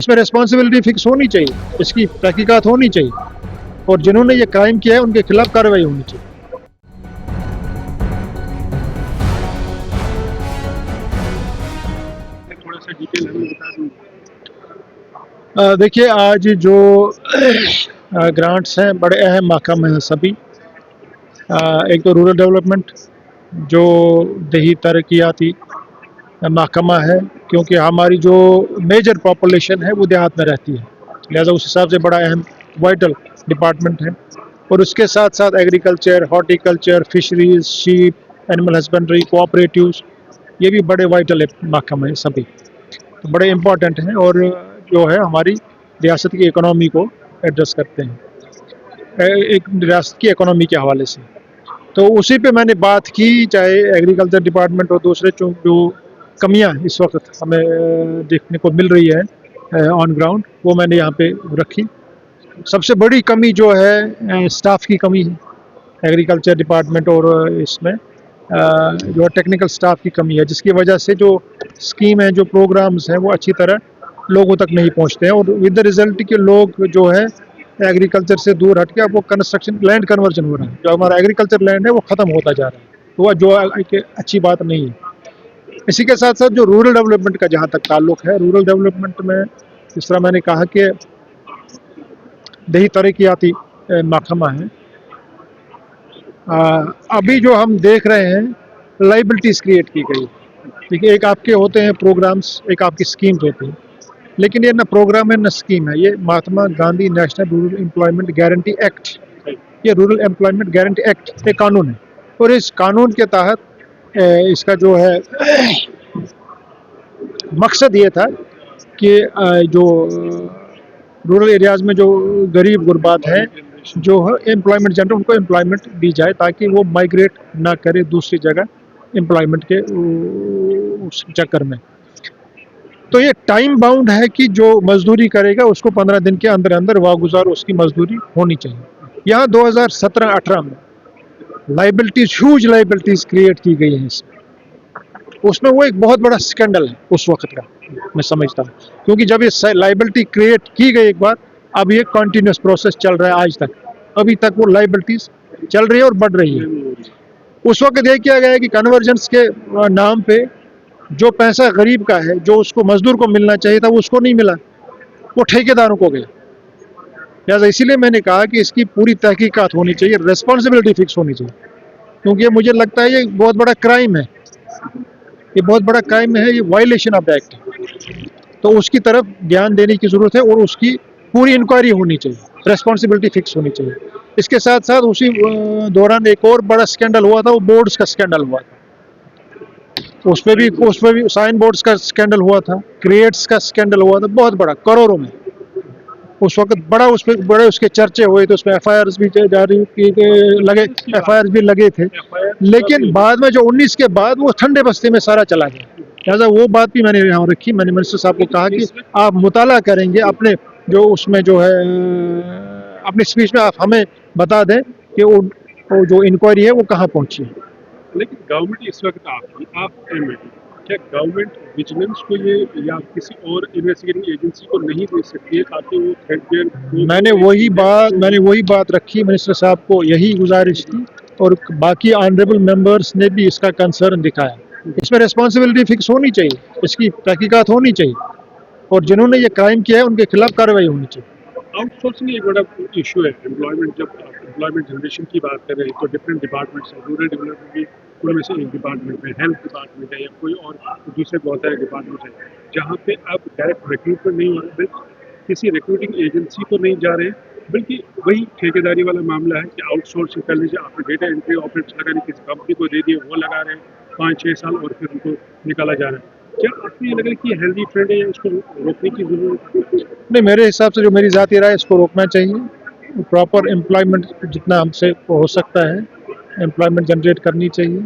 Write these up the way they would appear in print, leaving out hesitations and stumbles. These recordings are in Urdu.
اس میں ریسپانسبلٹی فکس ہونی چاہیے، اس کی تحقیقات ہونی چاہیے، اور جنہوں نے یہ کرائم کیا ہے ان کے خلاف کارروائی ہونی چاہیے۔ تھوڑا سا ڈیٹیل ہمیں بتا دیں۔ دیکھیے، آج جو گرانٹس ہیں بڑے اہم محکمے ہیں سبھی۔ ایک تو رورل ڈیولپمنٹ جو دیہی ترقیاتی محکمہ ہے، کیونکہ ہماری جو میجر پاپولیشن ہے وہ دیہات میں رہتی ہے، لہذا اس حساب سے بڑا اہم وائٹل ڈپارٹمنٹ ہے۔ اور اس کے ساتھ ساتھ agriculture, horticulture, fisheries, shape, animal husbandry, cooperatives, یہ بھی بڑے وائٹل محکمے ہیں سبھی، تو بڑے امپورٹنٹ ہیں اور جو ہے ہماری ریاست کی اکنامی کو ایڈریس کرتے ہیں، ایک ریاست کی اکنامی کے حوالے سے۔ تو اسی پہ میں نے بات کی، چاہے ایگریکلچر ڈپارٹمنٹ اور دوسرے جو کمیاں اس وقت ہمیں دیکھنے کو مل رہی ہے آن گراؤنڈ، وہ میں نے یہاں پہ رکھی۔ سب سے بڑی کمی جو ہے سٹاف کی کمی ہے ایگریکلچر ڈپارٹمنٹ، اور اس میں جو ٹیکنیکل سٹاف کی کمی ہے، جس کی وجہ سے جو اسکیم ہیں، جو پروگرامز ہیں، وہ اچھی طرح لوگوں تک نہیں پہنچتے ہیں، اور ود دا رزلٹ کہ لوگ جو ہے ایگریکلچر سے دور ہٹ کے اب وہ کنسٹرکشن لینڈ کنورژن ہو رہا ہے، جو ہمارا ایگریکلچر لینڈ ہے وہ ختم ہوتا جا رہا ہے، تو وہ جو ایک اچھی بات نہیں ہے۔ اسی کے ساتھ ساتھ جو رورل ڈیولپمنٹ کا جہاں تک تعلق ہے، رورل ڈیولپمنٹ میں جس طرح میں نے کہا کہ دیہی ترقیاتی محکمہ ہے، ابھی جو ہم دیکھ رہے ہیں لائبلٹیز کریٹ کی گئی، دیکھیے ایک آپ کے ہوتے ہیں پروگرامز، ایک آپ کی اسکیمز ہوتی ہیں، لیکن یہ نہ پروگرام ہے نہ اسکیم ہے، یہ Mahatma Gandhi national rural employment guarantee act, یہ رورل امپلائمنٹ گارنٹی ایکٹ ایک قانون ہے، اور اس قانون کے تحت اس کا جو ہے مقصد یہ تھا کہ جو رورل ایریاز میں جو غریب غربات ہیں جو امپلائمنٹ جنرل، ان کو امپلائمنٹ دی جائے تاکہ وہ مائگریٹ نہ کرے دوسری جگہ امپلائمنٹ کے اس چکر میں۔ تو یہ ٹائم باؤنڈ ہے کہ جو مزدوری کرے گا اس کو 15 دن کے اندر اندر واگزار اس کی مزدوری ہونی چاہیے۔ یہاں 2017-18 میں لائبلٹیز، ہیوج لائبلٹیز کریٹ کی گئی ہیں اس میں وہ ایک بہت بڑا سکینڈل ہے اس وقت کا، میں سمجھتا ہوں، کیونکہ جب یہ لائبلٹی کریٹ کی گئی ایک بار، اب یہ کنٹینیوس پروسیس چل رہا ہے آج تک، ابھی تک وہ لائبلٹیز چل رہی ہے اور بڑھ رہی ہے۔ اس وقت یہ کیا گیا ہے کہ کنورجنس کے نام پہ جو پیسہ غریب کا ہے، جو اس کو مزدور کو ملنا چاہیے تھا وہ اس کو نہیں ملا، وہ ٹھیکیداروں کو گیا۔ لہٰذا اسی لیے میں نے کہا کہ اس کی پوری تحقیقات ہونی چاہیے، ریسپانسبلٹی فکس ہونی چاہیے، کیونکہ یہ مجھے لگتا ہے یہ بہت بڑا کرائم ہے، یہ بہت بڑا کرائم ہے، یہ وائلیشن آف ایکٹ ہے، تو اس کی طرف دھیان دینے کی ضرورت ہے، اور اس کی پوری انکوائری ہونی چاہیے، ریسپانسبلٹی فکس ہونی چاہیے۔ اس کے ساتھ ساتھ اسی دوران ایک اور بڑا سکینڈل ہوا تھا، وہ بورڈز کا سکینڈل ہوا تھا، اس پہ بھی سائن بورڈز کا سکینڈل ہوا تھا، کریٹس کا سکینڈل ہوا تھا، بہت بڑا، کروڑوں میں اس وقت بڑا، اس پہ بڑے اس کے چرچے ہوئے تھے، اس میں ایف آئی آرز بھی جاری لگے، ایف آئی آرز بھی لگے تھے، لیکن بعد میں جو 19 کے بعد وہ ٹھنڈے بستے میں سارا چلا گیا۔ لہٰذا وہ بات بھی میں نے یہاں رکھی، میں نے منسٹر صاحب کو کہا کہ آپ مطالعہ کریں گے اپنے جو اس میں جو ہے اپنی اسپیچ میں آپ ہمیں بتا دیں کہ وہ جو انکوائری ہے وہ کہاں پہنچی ہے۔ لیکن گورنمنٹ اس وقت آپ کیا گورنمنٹ وجیلنس کو یہ یا کسی اور انویسٹیگیٹنگ ایجنسی کو نہیں دے سکتی ہے تاکہ وہ تھریڈ میں نے وہی بات رکھی، منسٹر صاحب کو یہی گزارش تھی، اور باقی آنریبل ممبرس نے بھی اس کا کنسرن دکھایا۔ اس میں ریسپانسبلٹی فکس ہونی چاہیے، اس کی تحقیقات ہونی چاہیے، اور جنہوں نے یہ کرائم کیا ہے ان کے خلاف کارروائی ہونی چاہیے۔ آؤٹ سورسنگ ایک بڑا ایشو ہے امپلائمنٹ، جب امپلائمنٹ جنریشن کی بات کر رہے ہیں تو ڈفرینٹ ڈپارٹمنٹس ہیں، رورل ڈیولپمنٹ بھی ان میں سے ایک ڈپارٹمنٹ ہے، ہیلتھ ڈپارٹمنٹ ہے یا کوئی اور دوسرے بہت سارے ڈپارٹمنٹ ہیں جہاں پہ اب ڈائریکٹ ریکروٹمنٹ نہیں ہو رہا، بلکہ کسی ریکروٹنگ ایجنسی کو نہیں جا رہے ہیں، بلکہ وہی ٹھیکیداری والا معاملہ ہے کہ آؤٹ سورسنگ کر لیجیے، آپ نے ڈیٹا انٹری آپریٹس لگانے کسی کمپنی کو دے دیے، وہ لگا رہے ہیں 5-6 سال اور پھر ان کو نکالا جا رہا ہے۔ کیا آپ کو یہ لگ رہا ہے کہ ہیلدی ٹرینڈ ہے یا اس کو روکنے کی ضرورت ہے؟ نہیں، میرے حساب سے جو میری ذاتی رائے، اس کو روکنا چاہیے، پراپر امپلائمنٹ جتنا ہم سے ہو سکتا ہے امپلائمنٹ جنریٹ کرنی چاہیے،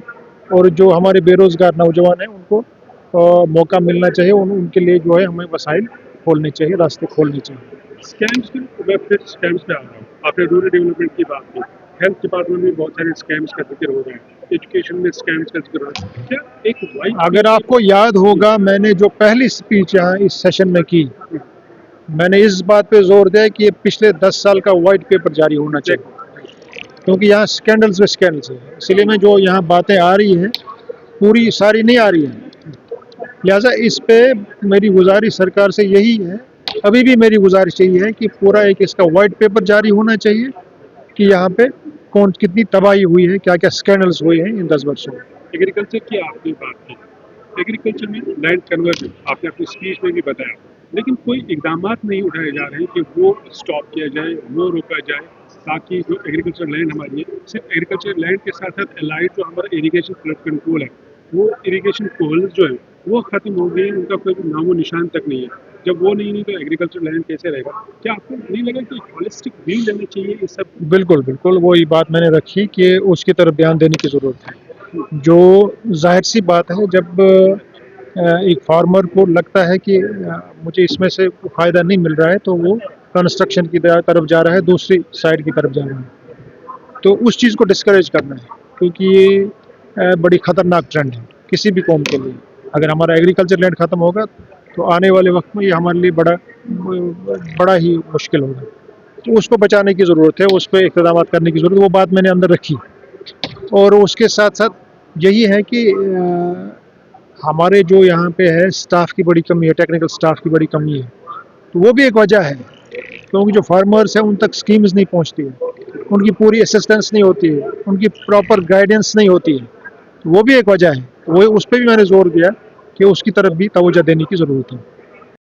اور جو ہمارے بے روزگار نوجوان ہیں ان کو موقع ملنا چاہیے، ان کے لیے جو ہے ہمیں وسائل کھولنے چاہیے، راستے کھولنے چاہیے۔ اسکیمس کی میں پھر اسکیمس پہ آ رہا ہوں، آپ نے رورل ڈیولپمنٹ کی بات کی، ہیلتھ ڈپارٹمنٹ میں بہت سارے اسکیمس کا ذکر ہو رہا ہے، ایجوکیشن میں اسکیمس کا ذکر ہو رہا ہے، کیا ایک اگر آپ کو یاد ہوگا میں نے جو پہلی اسپیچ یہاں اس سیشن میں کی، میں نے اس بات پہ زور دیا کہ یہ پچھلے 10 سال کا وائٹ پیپر جاری ہونا چاہیے، کیونکہ یہاں سکینڈلز و سکینڈلز ہیں، اس لیے میں جو یہاں باتیں آ رہی ہیں پوری ساری نہیں آ رہی ہیں، لہٰذا اس پہ میری گزارش سرکار سے یہی ہے، ابھی بھی میری گزارش یہی ہے کہ پورا ایک اس کا وائٹ پیپر جاری ہونا چاہیے کہ یہاں پہ کون کتنی تباہی ہوئی ہے، کیا کیا سکینڈلز ہوئے ہیں ان 10 برسوں میں۔ ایگریکلچر کی آپ نے بات کی، ایگریکلچر میں لینڈ کنورژن آپ نے اپنی اسپیچ میں بھی بتایا، لیکن کوئی اقدامات نہیں اٹھائے جا رہے ہیں کہ وہ اسٹاپ کیا جائے، وہ روکا جائے، تاکہ جو ایگریکلچر لینڈ ہماری ہے، صرف ایگریکلچر لینڈ کے ساتھ ساتھ الائڈ جو ہمارا اریگیشن فلڈ کنٹرول ہے، وہ اریگیشن پولز جو ہیں وہ ختم ہو گئے ہیں، ان کا کوئی نام و نشان تک نہیں ہے۔ جب وہ نہیں تو ایگریکلچر لینڈ کیسے رہے گا؟ کیا آپ کو نہیں لگا کہ ہولسٹک ویو لینا چاہیے اس سب؟ بالکل بالکل وہی بات میں نے رکھی کہ اس کی طرف دھیان دینے کی ضرورت ہے، جو ظاہر سی بات ہے جب ایک فارمر کو لگتا ہے کہ مجھے اس میں سے فائدہ نہیں مل رہا ہے تو وہ کنسٹرکشن کی طرف جا رہا ہے، دوسری سائڈ کی طرف جا رہا ہے، تو اس چیز کو ڈسکریج کرنا ہے، کیونکہ یہ بڑی خطرناک ٹرینڈ ہے کسی بھی قوم کے لیے۔ اگر ہمارا ایگریکلچر لینڈ ختم ہوگا تو آنے والے وقت میں یہ ہمارے لیے بڑا ہی مشکل ہوگا، تو اس کو بچانے کی ضرورت ہے، اس پہ اقدامات کرنے کی ضرورت ہے، وہ بات میں نے اندر رکھی۔ اور اس کے ساتھ ساتھ یہی ہے کہ ہمارے جو یہاں پہ ہے سٹاف کی بڑی کمی ہے، ٹیکنیکل سٹاف کی بڑی کمی ہے، تو وہ بھی ایک وجہ ہے، کیونکہ جو فارمرز ہیں ان تک سکیمز نہیں پہنچتی ہیں، ان کی پوری اسسٹنس نہیں ہوتی ہے، ان کی پراپر گائیڈنس نہیں ہوتی ہے، تو وہ بھی ایک وجہ ہے، وہ اس پہ بھی میں نے زور دیا کہ اس کی طرف بھی توجہ دینے کی ضرورت ہے۔